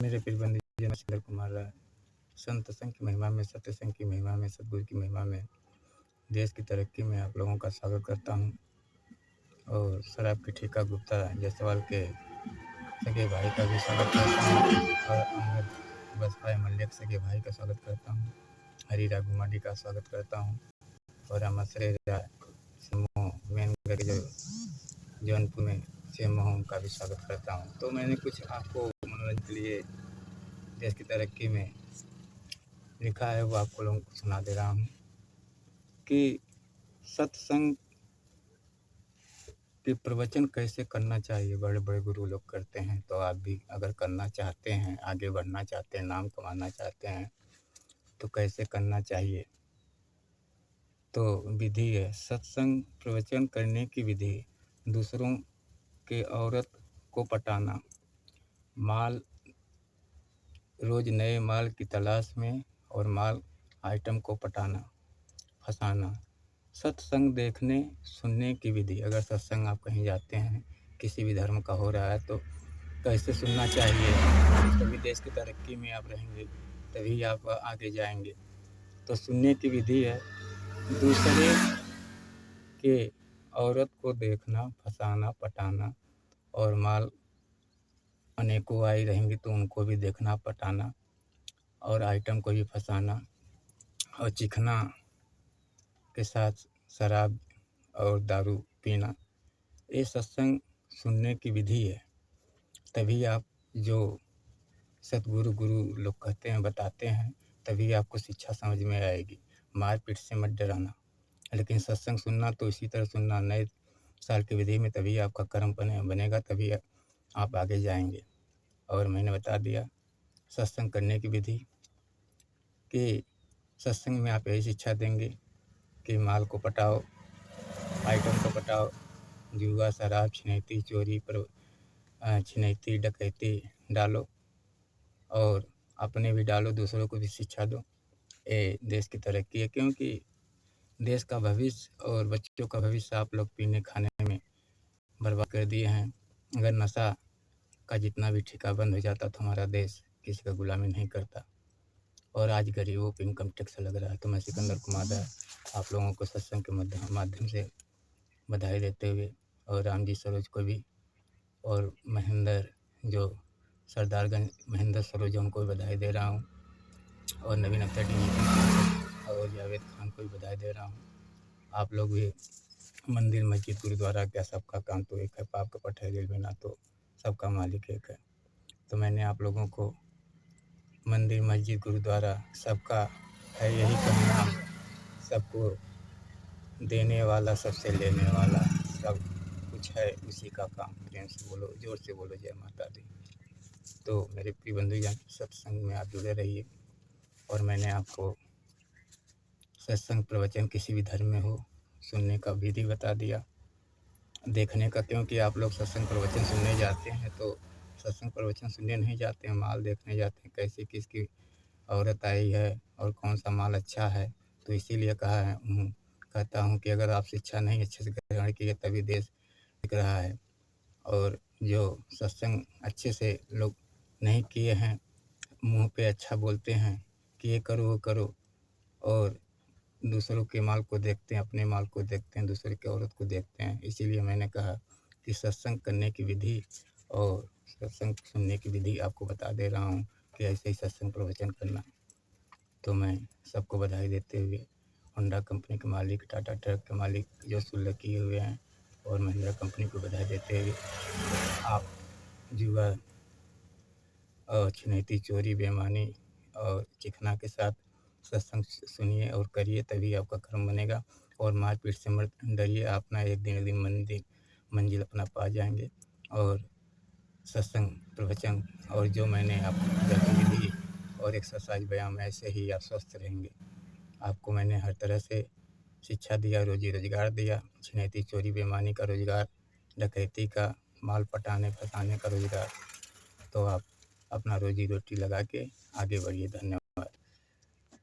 मेरे प्रिय बंधुजन, सुंदर कुमार राय संत संघ की महिमा में, सत्य संघ की महिमा में, सतगुरु की महिमा में, देश की तरक्की में आप लोगों का स्वागत करता हूं। और शराब की ठेका गुप्ता जायसवाल के सगे भाई का भी स्वागत करता हूं, और अंगद बसपा एमएलए के सगे भाई का स्वागत करता हूं, हरी राघुमाडी का स्वागत करता हूं, और अमसरे मेनगढ़ जो जौनपुर में सेमोह का भी स्वागत करता हूं। तो मैंने कुछ आपको मनोरंजन के लिए देश की तरक्की में लिखा है, वो आपको लोगों को सुना दे रहा हूँ कि सत्संग के प्रवचन कैसे करना चाहिए। बड़े बड़े गुरु लोग करते हैं, तो आप भी अगर करना चाहते हैं, आगे बढ़ना चाहते हैं, नाम कमाना चाहते हैं, तो कैसे करना चाहिए। तो विधि है, सत्संग प्रवचन करने की विधि। दूसरों के औरत को पटाना, माल रोज नए माल की तलाश में, और माल आइटम को पटाना, फंसाना। सत्संग देखने सुनने की विधि। अगर सत्संग आप कहीं जाते हैं, किसी भी धर्म का हो रहा है, तो कैसे सुनना चाहिए। तभी देश की तरक्की में आप रहेंगे, तभी आप आगे जाएंगे। तो सुनने की विधि है, दूसरे के औरत को देखना, फंसाना, पटाना, और माल अनेकों आई रहेंगी तो उनको भी देखना, पटाना, और आइटम को भी फंसाना, और चिखना के साथ शराब और दारू पीना। ये सत्संग सुनने की विधि है। तभी आप जो सतगुरु गुरु लोग कहते हैं, बताते हैं, तभी आपको शिक्षा समझ में आएगी। मारपीट से मत डराना, लेकिन सत्संग सुनना तो इसी तरह सुनना, नए साल की विधि में, तभी आपका कर्म बनेगा, तभी आप आगे जाएंगे। और मैंने बता दिया सत्संग करने की विधि कि सत्संग में आप यही शिक्षा देंगे कि माल को पटाओ, आइटम को पटाओ, जुआ, शराब, छिनैती, चोरी पर छिनैती, डकैती डालो, और अपने भी डालो, दूसरों को भी शिक्षा दो। ये देश की तरक्की है, क्योंकि देश का भविष्य और बच्चों का भविष्य आप लोग पीने खाने में बर्बाद कर दिए हैं। अगर नशा का जितना भी ठेका बंद हो जाता तो हमारा देश किसी का गुलामी नहीं करता, और आज गरीबों पे इनकम टैक्स लग रहा है। तो मैं सिकंदर कुमार राय आप लोगों को सत्संग के माध्यम से बधाई देते हुए, और रामजी सरोज को भी, और महेंद्र जो सरदारगंज महेंद्र सरोज, उनको भी बधाई दे रहा हूँ, और नवीन अख्तर डी और जावेद खान को भी बधाई दे रहा हूँ। आप लोग भी मंदिर, मस्जिद, गुरुद्वारा, क्या सबका काम तो एक है। पाप का पट है दिल में ना, तो सबका मालिक एक है। तो मैंने आप लोगों को मंदिर, मस्जिद, गुरुद्वारा सबका है यही कहना, सबको देने वाला, सबसे लेने वाला, सब कुछ है उसी का काम। प्रेम से बोलो, जोर से बोलो, जय माता दी। तो मेरे प्रिय बंधुजन, सत्संग में आप जुड़े रहिए। और मैंने आपको सत्संग प्रवचन किसी भी धर्म में हो, सुनने का विधि बता दिया, देखने का, क्योंकि आप लोग सत्संग प्रवचन सुनने जाते हैं, तो सत्संग प्रवचन सुनने नहीं जाते हैं, माल देखने जाते हैं, कैसे किसकी औरत आई है और कौन सा माल अच्छा है। तो इसीलिए कहता हूँ कि अगर आप शिक्षा नहीं अच्छे से ग्रहण किए, तभी देश दिख रहा है। और जो सत्संग अच्छे से लोग नहीं किए हैं, मुंह पे अच्छा बोलते हैं कि ये करो, वो करो, और दूसरों के माल को देखते हैं, अपने माल को देखते हैं, दूसरे की औरत को देखते हैं। इसीलिए मैंने कहा कि सत्संग करने की विधि और सत्संग सुनने की विधि आपको बता दे रहा हूँ कि ऐसे ही सत्संग प्रवचन करना। तो मैं सबको बधाई देते हुए, होंडा कंपनी के मालिक, टाटा ट्रक के मालिक जो सुलह किए हुए हैं, और महिंद्रा कंपनी को बधाई देते हुए, आप जुआ और छिनैती, चोरी, बेईमानी और चिकना के साथ सत्संग सुनिए और करिए, तभी आपका कर्म बनेगा। और मारपीट से मत डरिए, अपना एक दिन मंजिल अपना पा जाएंगे। और सत्संग प्रवचन और जो मैंने आपको गतिविधि और एक्सरसाइज व्यायाम, ऐसे ही आप स्वस्थ रहेंगे। आपको मैंने हर तरह से शिक्षा दिया, रोजी रोजगार दिया, छिनैती, चोरी, बेईमानी का रोजगार, डकैती का, माल पटाने फंसाने का रोजगार। तो आप अपना रोजी रोटी लगा के आगे बढ़िए। धन्यवाद।